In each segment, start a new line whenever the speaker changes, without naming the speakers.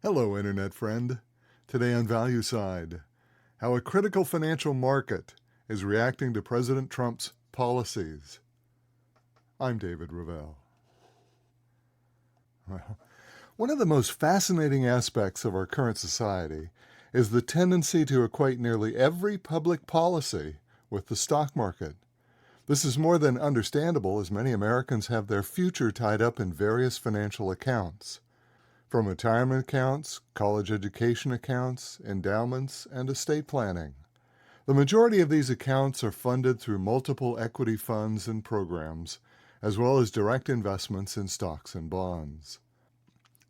Hello, Internet friend. Today on Value Side, how a critical financial market is reacting to President Trump's policies. I'm David Ravel. Well, one of the most fascinating aspects of our current society is the tendency to equate nearly every public policy with the stock market. This is more than understandable, as many Americans have their future tied up in various financial accounts. From retirement accounts, college education accounts, endowments, and estate planning. The majority of these accounts are funded through multiple equity funds and programs, as well as direct investments in stocks and bonds.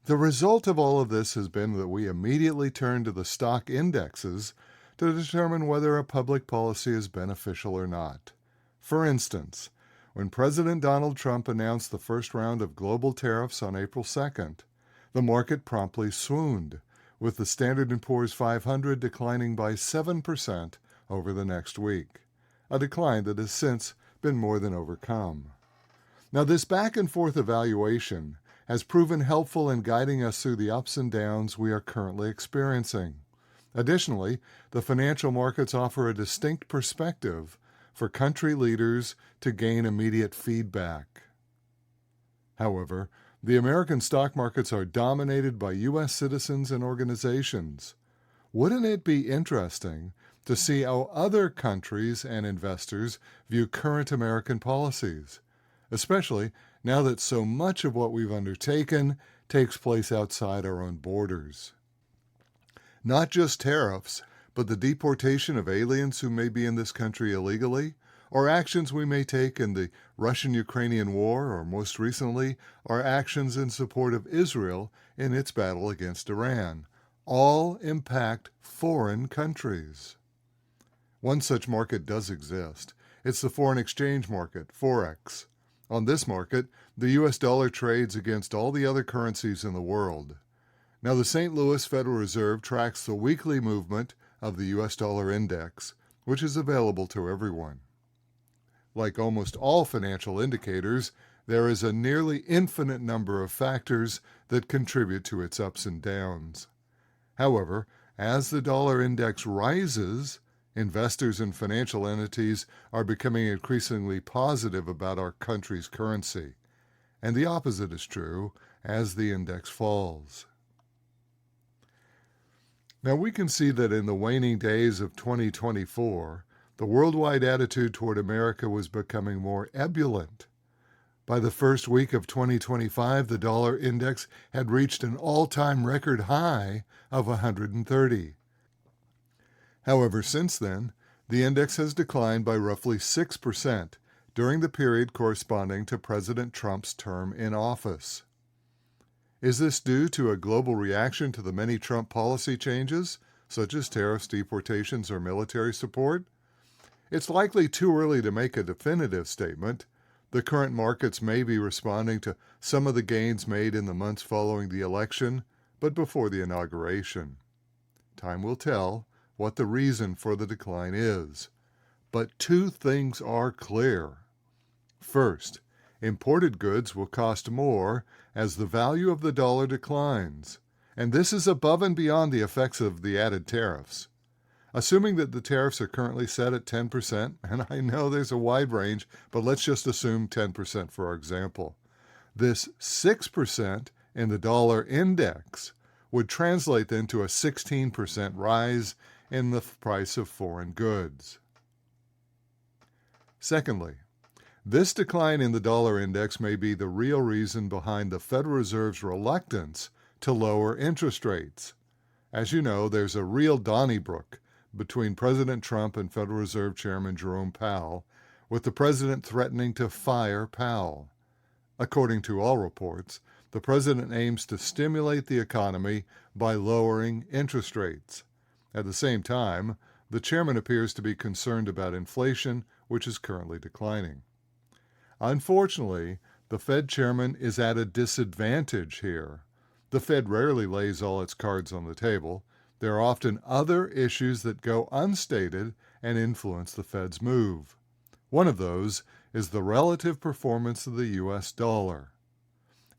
The result of all of this has been that we immediately turn to the stock indexes to determine whether a public policy is beneficial or not. For instance, when President Donald Trump announced the first round of global tariffs on April 2nd, the market promptly swooned, with the Standard & Poor's 500 declining by 7% over the next week, a decline that has since been more than overcome. Now, this back-and-forth evaluation has proven helpful in guiding us through the ups and downs we are currently experiencing. Additionally, the financial markets offer a distinct perspective for country leaders to gain immediate feedback. However, the American stock markets are dominated by U.S. citizens and organizations. Wouldn't it be interesting to see how other countries and investors view current American policies, especially now that so much of what we've undertaken takes place outside our own borders? Not just tariffs, but the deportation of aliens who may be in this country illegally, or actions we may take in the Russian-Ukrainian war, or most recently, our actions in support of Israel in its battle against Iran, all impact foreign countries. One such market does exist. It's the foreign exchange market, FOREX. On this market, the U.S. dollar trades against all the other currencies in the world. Now, the St. Louis Federal Reserve tracks the weekly movement of the U.S. dollar index, which is available to everyone. Like almost all financial indicators, there is a nearly infinite number of factors that contribute to its ups and downs. However, as the dollar index rises, investors and financial entities are becoming increasingly positive about our country's currency, and the opposite is true as the index falls. Now, we can see that in the waning days of 2024, the worldwide attitude toward America was becoming more ebullient. By the first week of 2025, the dollar index had reached an all-time record high of 130. However, since then, the index has declined by roughly 6% during the period corresponding to President Trump's term in office. Is this due to a global reaction to the many Trump policy changes, such as tariffs, deportations, or military support? It's likely too early to make a definitive statement. The current markets may be responding to some of the gains made in the months following the election, but before the inauguration. Time will tell what the reason for the decline is. But two things are clear. First, imported goods will cost more as the value of the dollar declines, and this is above and beyond the effects of the added tariffs. Assuming that the tariffs are currently set at 10%, and I know there's a wide range, but let's just assume 10% for our example, this 6% in the dollar index would translate then to a 16% rise in the price of foreign goods. Secondly, this decline in the dollar index may be the real reason behind the Federal Reserve's reluctance to lower interest rates. As you know, there's a real Donnybrook between President Trump and Federal Reserve Chairman Jerome Powell, with the president threatening to fire Powell. According to all reports, the president aims to stimulate the economy by lowering interest rates. At the same time, the chairman appears to be concerned about inflation, which is currently declining. Unfortunately, the Fed chairman is at a disadvantage here. The Fed rarely lays all its cards on the table. There are often other issues that go unstated and influence the Fed's move. One of those is the relative performance of the U.S. dollar.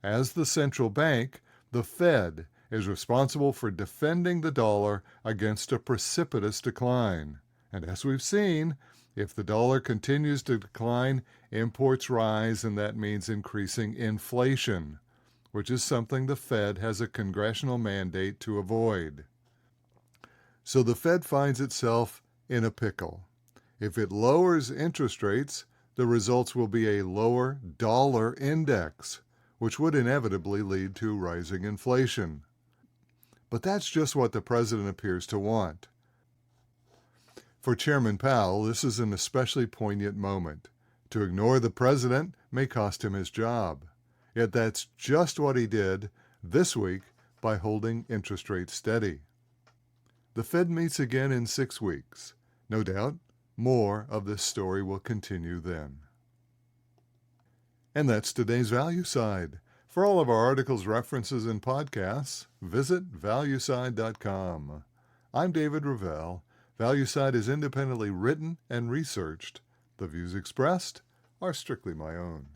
As the central bank, the Fed is responsible for defending the dollar against a precipitous decline. And as we've seen, if the dollar continues to decline, imports rise, and that means increasing inflation, which is something the Fed has a congressional mandate to avoid. So the Fed finds itself in a pickle. If it lowers interest rates, the results will be a lower dollar index, which would inevitably lead to rising inflation. But that's just what the president appears to want. For Chairman Powell, this is an especially poignant moment. To ignore the president may cost him his job. Yet that's just what he did this week by holding interest rates steady. The Fed meets again in 6 weeks. No doubt, more of this story will continue then. And that's today's Value Side. For all of our articles, references, and podcasts, visit valueside.com. I'm David Revelle. ValueSide is independently written and researched. The views expressed are strictly my own.